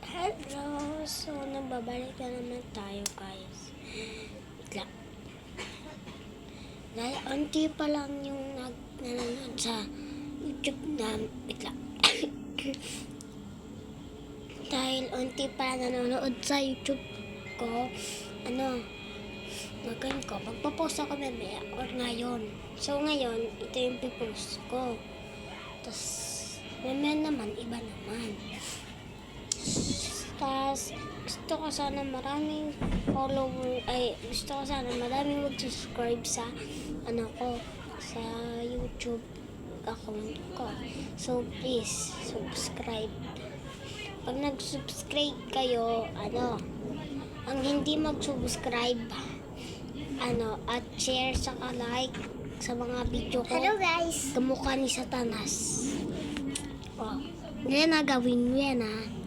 Hello! So, nagbabalik na naman tayo, guys. Wait lang. Dahil unti pa lang yung nanonood sa YouTube na... Wait lang. Dahil unti pa lang nanonood sa YouTube ko, gagawin ko. Magpo-post ako mamaya or ngayon. So, ngayon, ito yung pipost ko. Tapos, mamaya naman, iba naman. Tapos, gusto ko sana maraming mag-subscribe sa, sa YouTube account ko. So, please, subscribe. Pag nag-subscribe kayo, ang hindi mag-subscribe, at share, saka like sa mga video ko. Hello guys! Kamukha ni Satanas. Oh, hindi na gawin mo yan, ha?